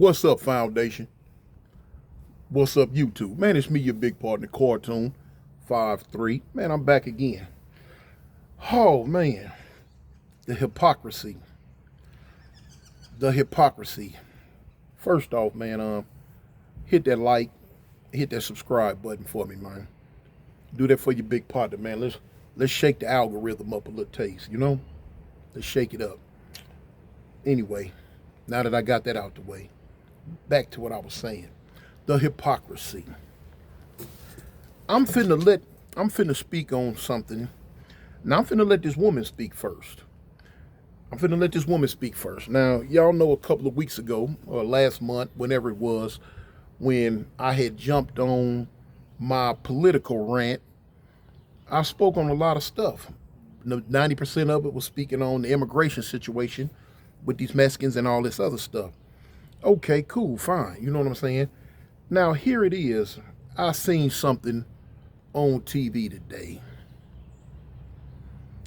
What's up, Foundation? What's up, YouTube? Man, it's me, your big partner, Cartoon 53. Man, I'm back again. Oh, man. The hypocrisy. The hypocrisy. First off, man, hit that like, hit that subscribe button for me, man. Do that for your big partner, man. Let's shake the algorithm up a little taste, you know? Let's shake it up. Anyway, now that I got that out the way, back to what I was saying. The hypocrisy. I'm finna speak on something. Now I'm finna let this woman speak first. Now, y'all know a couple of weeks ago, or last month, whenever it was, when I had jumped on my political rant, I spoke on a lot of stuff. 90% of it was speaking on the immigration situation with these Mexicans and all this other stuff. Okay, cool, fine. You know what I'm saying? Now, here it is. I seen something on TV today.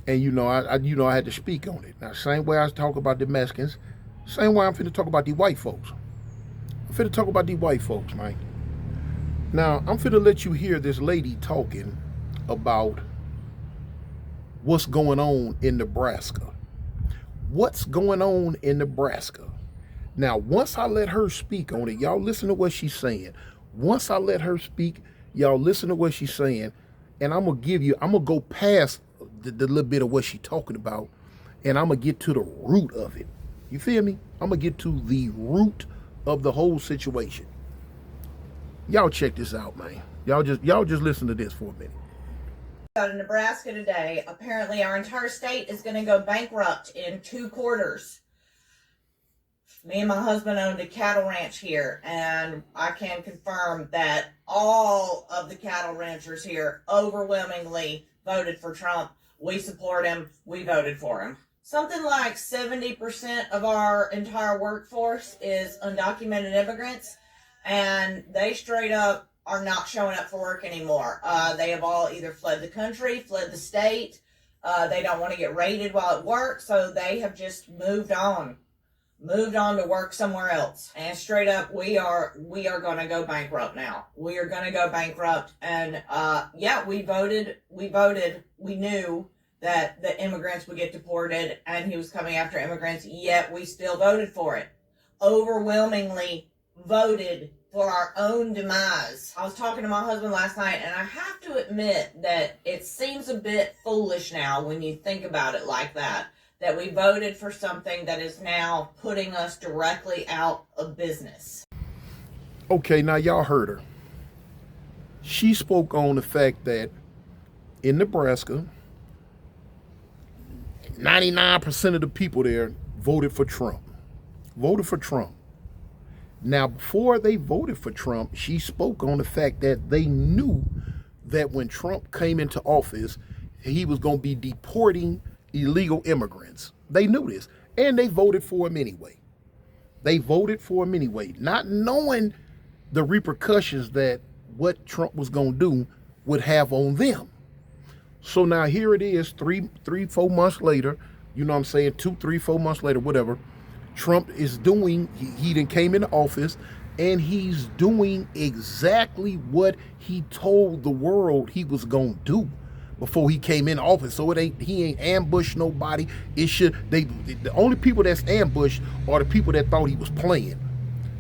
And, I had to speak on it. Now, same way I talk about the Mexicans, same way I'm finna talk about the white folks. I'm finna talk about the white folks, man. Now, I'm finna let you hear this lady talking about what's going on in Nebraska. What's going on in Nebraska? Now, once I let her speak on it, y'all listen to what she's saying. Once I let her speak, y'all listen to what she's saying, and I'm gonna go past the little bit of what she's talking about, and I'm gonna get to the root of it. You feel me? I'm gonna get to the root of the whole situation. Y'all check this out, man. Y'all just listen to this for a minute. Out of Nebraska today, apparently our entire state is going to go bankrupt in 2 quarters. Me and my husband owned a cattle ranch here, and I can confirm that all of the cattle ranchers here overwhelmingly voted for Trump. We support him. We voted for him. Something like 70% of our entire workforce is undocumented immigrants, and they straight up are not showing up for work anymore. They have all either fled the country, fled the state. They don't want to get raided while at work, so they have just moved on to work somewhere else. And straight up, we are going to go bankrupt now. We are going to go bankrupt. And we voted. We knew that the immigrants would get deported, and he was coming after immigrants. Yet we still voted for it. Overwhelmingly voted for our own demise. I was talking to my husband last night, and I have to admit that it seems a bit foolish now when you think about it like that we voted for something that is now putting us directly out of business. Okay, now y'all heard her. She spoke on the fact that in Nebraska, 99% of the people there voted for Trump. Now, before they voted for Trump, she spoke on the fact that they knew that when Trump came into office, he was going to be deporting illegal immigrants. They knew this, and they voted for him anyway. Not knowing the repercussions that what Trump was going to do would have on them. So now here it is, 4 months later, you know what I'm saying, 2, 3, 4 months later, whatever. Trump is doing, he then came into office, and he's doing exactly what he told the world he was going to do before he came in office. So he ain't ambushed nobody. The only people that's ambushed are the people that thought he was playing.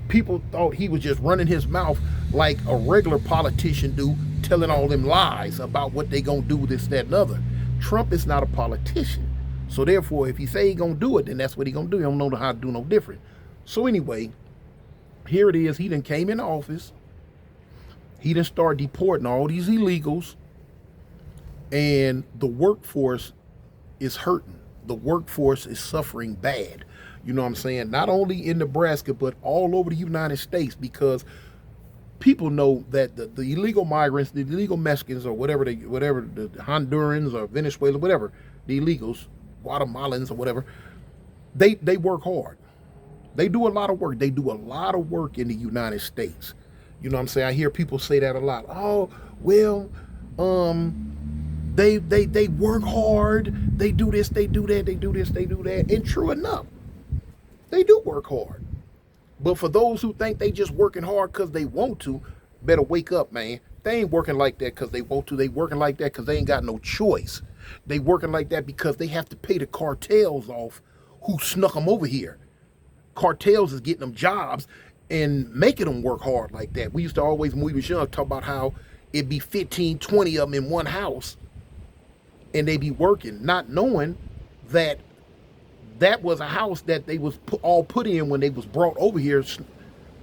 People thought he was just running his mouth like a regular politician do, telling all them lies about what they gonna do, this, that, and other. Trump is not a politician. So therefore, if he say he gonna do it, then that's what he gonna do. He don't know how to do no different. So anyway, here it is. He done came into office. He done started deporting all these illegals. And the workforce is hurting. The workforce is suffering bad. You know what I'm saying? Not only in Nebraska, but all over the United States, because people know that the illegal migrants, the illegal Mexicans, or whatever the Hondurans or Venezuela, whatever, the illegals, Guatemalans or whatever, they work hard. They do a lot of work. They do a lot of work in the United States. You know what I'm saying? I hear people say that a lot. Oh, well, they work hard. They do this, they do that, they do this, they do that. And true enough, they do work hard. But for those who think they just working hard because they want to, better wake up, man. They ain't working like that because they want to. They working like that because they ain't got no choice. They working like that because they have to pay the cartels off who snuck them over here. Cartels is getting them jobs and making them work hard like that. We used to always, when we was young, talk about how it'd be 15, 20 of them in one house and they be working, not knowing that that was a house that they was all put in when they was brought over here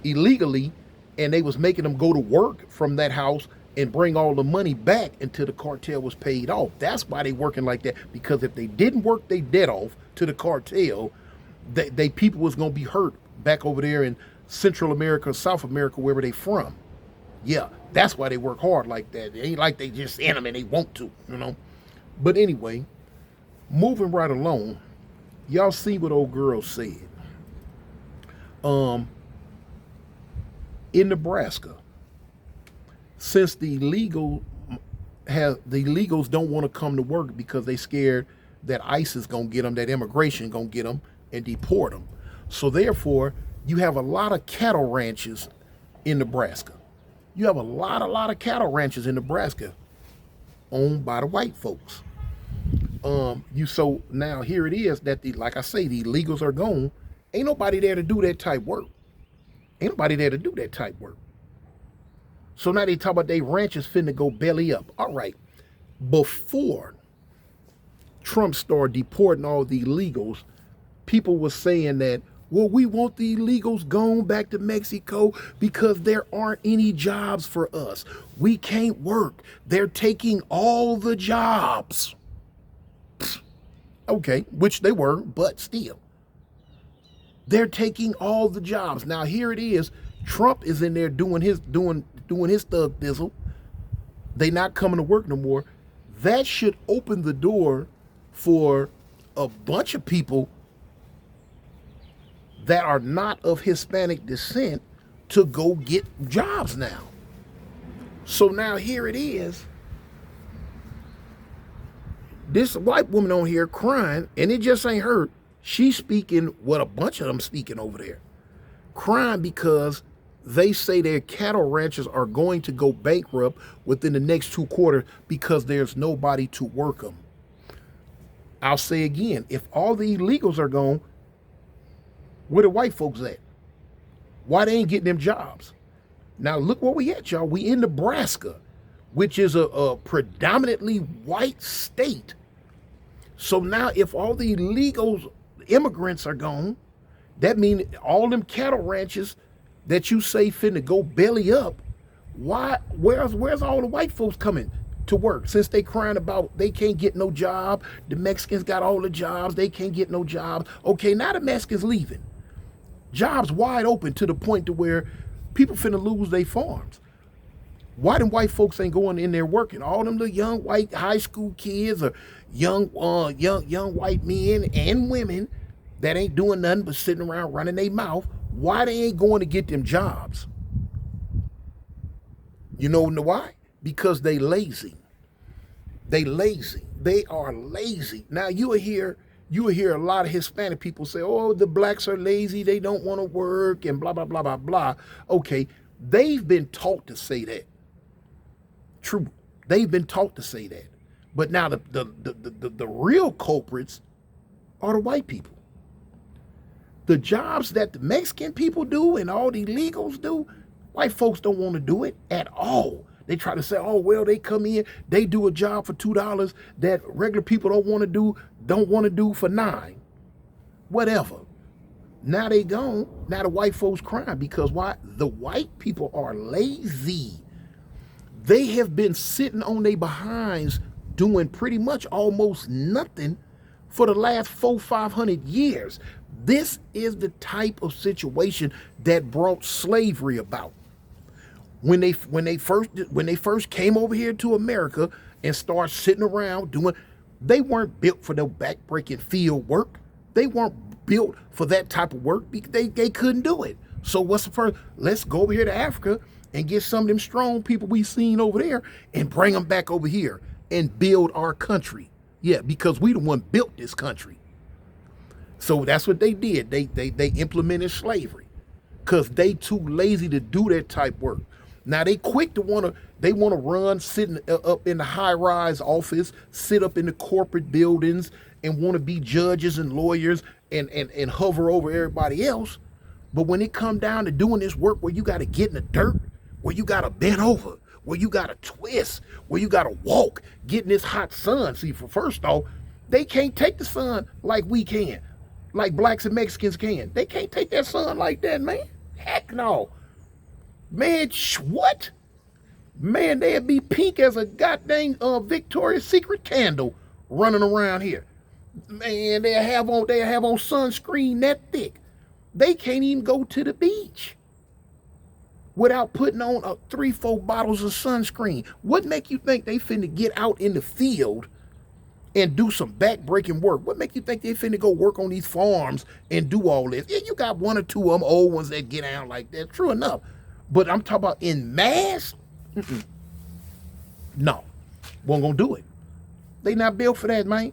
illegally, and they was making them go to work from that house and bring all the money back until the cartel was paid off. That's why they working like that, because if they didn't work they dead off to the cartel, they people was gonna be hurt back over there in Central America, South America, wherever they from. Yeah, that's why they work hard like that. It ain't like they just in them and they want to, you know. But anyway, moving right along, y'all see what old girl said. In Nebraska, since the illegals don't want to come to work because they scared that ICE is gonna get them, that immigration gonna get them and deport them. So therefore, you have a lot of cattle ranches in Nebraska. You have a lot of cattle ranches in Nebraska owned by the white folks. So now here it is that like I say, the illegals are gone. Ain't nobody there to do that type work. Ain't nobody there to do that type work. So now they talk about they ranches finna go belly up. All right. Before Trump started deporting all the illegals, people were saying that, well, we want the illegals gone back to Mexico because there aren't any jobs for us. We can't work. They're taking all the jobs. Okay, which they were, but still. They're taking all the jobs. Now here it is. Trump is in there doing his thug thizzle. They not coming to work no more. That should open the door for a bunch of people that are not of Hispanic descent to go get jobs now. So now here it is. This white woman on here crying, and it just ain't her. She's speaking what a bunch of them speaking over there. Crying because they say their cattle ranchers are going to go bankrupt within the next 2 quarters because there's nobody to work them. I'll say again, if all the illegals are gone, where the white folks at? Why they ain't getting them jobs? Now look where we at, y'all. We in Nebraska, which is a predominantly white state. So now if all the illegals, immigrants are gone, that means all them cattle ranches that you say finna go belly up, where's all the white folks coming to work? Since they crying about they can't get no job, the Mexicans got all the jobs, they can't get no jobs. Okay, now the Mexicans leaving. Jobs wide open to the point to where people finna lose their farms. Why them white folks ain't going in there working? All them little young white high school kids or young white men and women that ain't doing nothing but sitting around running their mouth, why they ain't going to get them jobs? You know why? Because they lazy. They lazy. They are lazy. Now you will hear a lot of Hispanic people say, oh, the blacks are lazy, they don't want to work, and blah, blah, blah, blah, blah. Okay, they've been taught to say that. True. They've been taught to say that. But now the real culprits are the white people. The jobs that the Mexican people do and all the illegals do, white folks don't want to do it at all. They try to say, oh, well, they come in, they do a job for $2 that regular people don't want to do for $9. Whatever. Now they gone. Now the white folks crying because why? The white people are lazy. They have been sitting on their behinds doing pretty much almost nothing for the last 400-500 years. This is the type of situation that brought slavery about. When they first came over here to America and started sitting around doing, they weren't built for no backbreaking field work. They weren't built for that type of work because they couldn't do it. So what's the first? Let's go over here to Africa and get some of them strong people we seen over there and bring them back over here and build our country. Yeah, because we the one built this country. So that's what they did. They implemented slavery. because they too lazy to do that type work. Now they quick to they want to run, sitting up in the high-rise office, sit up in the corporate buildings, and want to be judges and lawyers and hover over everybody else. But when it come down to doing this work where you got to get in the dirt, where you got to bend over, where you got to twist, where you got to walk, get in this hot sun. See, for first off, they can't take the sun like we can, like blacks and Mexicans can. They can't take that sun like that, man. Heck no. Man, what? Man, they'd be pink as a goddamn Victoria's Secret candle running around here. Man, they'll have on sunscreen that thick. They can't even go to the beach without putting on 3-4 bottles of sunscreen. What make you think they finna get out in the field and do some back-breaking work? What make you think they finna go work on these farms and do all this? Yeah, you got 1 or 2 of them old ones that get out like that, true enough. But I'm talking about in mass? No, wasn't gonna do it. They not built for that, man.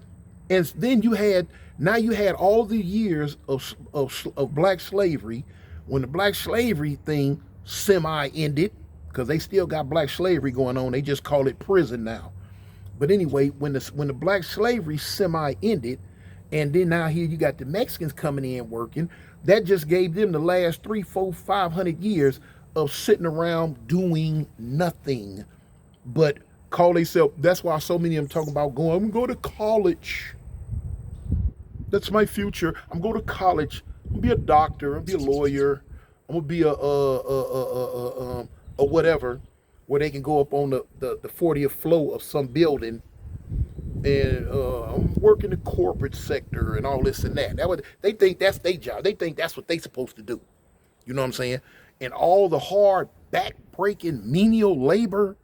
And then you had all the years of black slavery. When the black slavery thing semi-ended, because they still got black slavery going on, they just call it prison now. But anyway, when the black slavery semi-ended, and then now here you got the Mexicans coming in working, that just gave them the last 3, 4, 500 years of sitting around doing nothing but call themselves. That's why so many of them talking about going, I'm gonna go to college. That's my future. I'm going to college. I'm gonna be a doctor. I'm gonna be a lawyer. I'm gonna be a whatever, where they can go up on the 40th floor of some building and I'm working the corporate sector and all this and that. They think that's their job. They think that's what they supposed to do. You know what I'm saying? And all the hard, back-breaking, menial labor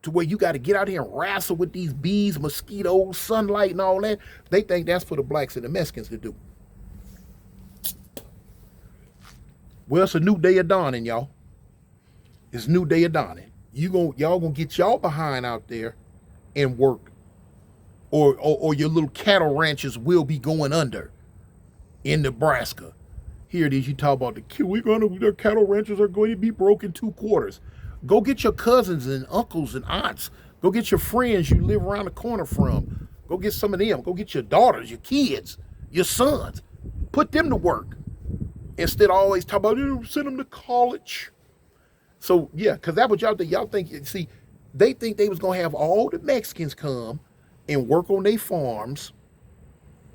to where you got to get out here and wrestle with these bees, mosquitoes, sunlight, and all that. They think that's for the blacks and the Mexicans to do. Well, it's a new day of dawning, y'all. It's a new day of dawning. Y'all gonna get y'all behind out there and work, or your little cattle ranches will be going under in Nebraska. Here it is. You talk about their cattle ranches are going to be broken 2 quarters. Go get your cousins and uncles and aunts. Go get your friends you live around the corner from. Go get some of them. Go get your daughters, your kids, your sons. Put them to work instead of always talk about send them to college. So yeah, because that's what y'all think. Y'all think, see, they think they was gonna have all the Mexicans come and work on their farms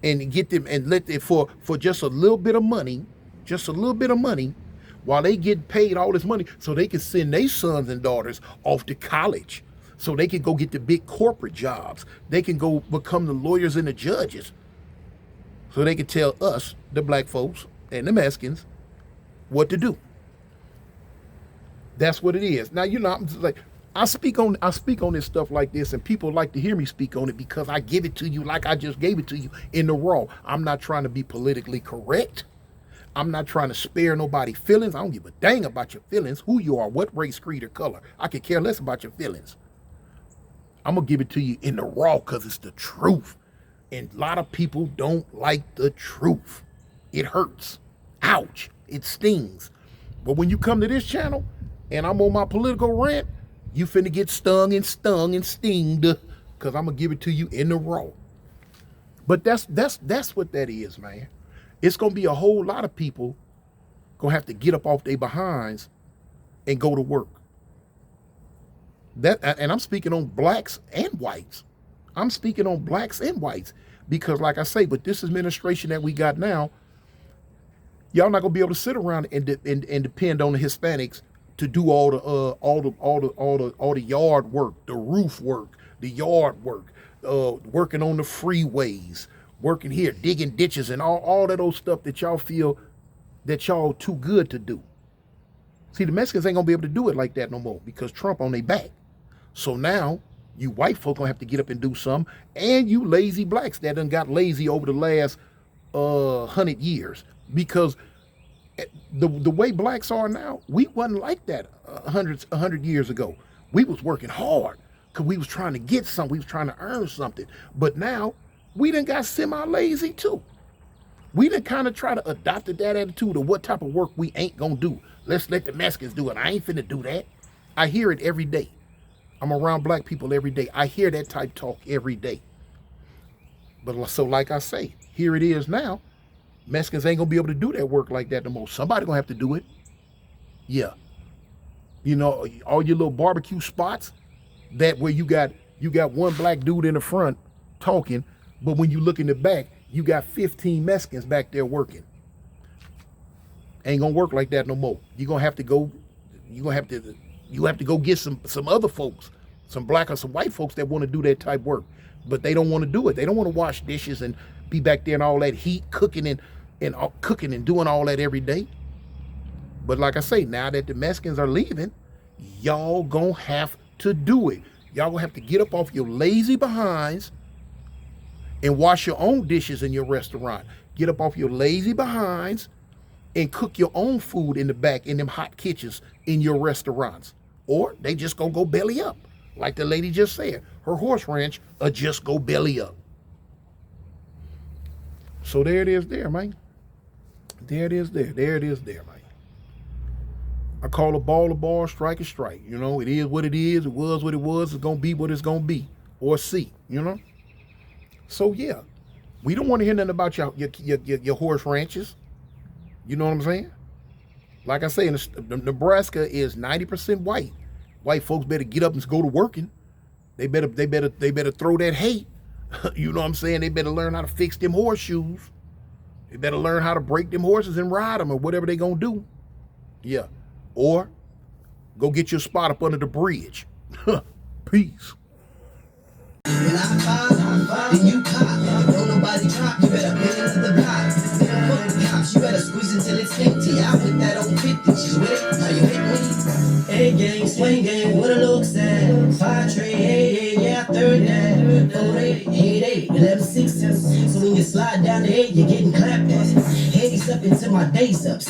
and get them and let them for just a little bit of money. While they get paid all this money so they can send their sons and daughters off to college so they can go get the big corporate jobs. They can go become the lawyers and the judges so they can tell us, the black folks and the Mexicans, what to do. That's what it is. Now, I'm just like, I speak on this stuff like this, and people like to hear me speak on it because I give it to you like I just gave it to you in the raw. I'm not trying to be politically correct. I'm not trying to spare nobody's feelings. I don't give a dang about your feelings, who you are, what race, creed, or color. I could care less about your feelings. I'm going to give it to you in the raw because it's the truth. And a lot of people don't like the truth. It hurts. Ouch. It stings. But when you come to this channel and I'm on my political rant, you finna get stung and stinged because I'm going to give it to you in the raw. But that's what that is, man. It's going to be a whole lot of people going to have to get up off their behinds and go to work. And I'm speaking on blacks and whites. Because like I say, with this administration that we got now, y'all not going to be able to sit around and depend on the Hispanics to do all the yard work, the roof work, the yard work, working on the freeways, working here, digging ditches and all that old stuff that y'all feel that y'all too good to do. See, the Mexicans ain't gonna be able to do it like that no more because Trump on their back. So now you white folk gonna have to get up and do something, and you lazy blacks that done got lazy over the last 100 years because the way blacks are now, we wasn't like that 100 years ago. We was working hard because we was trying to get something, we was trying to earn something. But now we done got semi-lazy too. We done kind of try to adopt that attitude of what type of work we ain't gonna do. Let's let the Mexicans do it. I ain't finna do that. I hear it every day. I'm around black people every day. I hear that type talk every day. But so like I say, here it is now. Mexicans ain't gonna be able to do that work like that no more. Somebody gonna have to do it. Yeah. You know, all your little barbecue spots that where you got one black dude in the front talking, but when you look in the back, you got 15 Mexicans back there working. Ain't gonna work like that no more. You're gonna have to go, you have to go get some other folks, some black or some white folks that want to do that type work. But they don't want to do it. They don't want to wash dishes and be back there in all that heat, cooking and doing all that every day. But like I say, now that the Mexicans are leaving, y'all gonna have to do it. Y'all gonna have to get up off your lazy behinds and wash your own dishes in your restaurant. Get up off your lazy behinds and cook your own food in the back in them hot kitchens in your restaurants. Or they just gonna go belly up. Like the lady just said, her horse ranch will just go belly up. So there it is there, man. There it is there. There it is there, man. I call a ball, strike a strike. You know, it is what it is. It was what it was. It's going to be what it's going to be. Or see, you know. So, yeah. We don't want to hear nothing about your horse ranches. You know what I'm saying? Like I say, Nebraska is 90% white. White folks better get up and go to working. They better throw that hay. You know what I'm saying? They better learn how to fix them horseshoes. They better learn how to break them horses and ride them or whatever they going to do. Yeah. Or go get your spot up under the bridge. Peace. When I fall, then you pop. Don't nobody drop. You better bring it to the block. Then fuck the cops. You better squeeze until it's empty. I put that on 50. She's with it. Are you with me? A-game, swing game, what it looks at. 5 trade, yeah, third down. 4 8, 8 8, 11 6. So when you slide down the 8, you're getting clapped at. Handies up until my days up.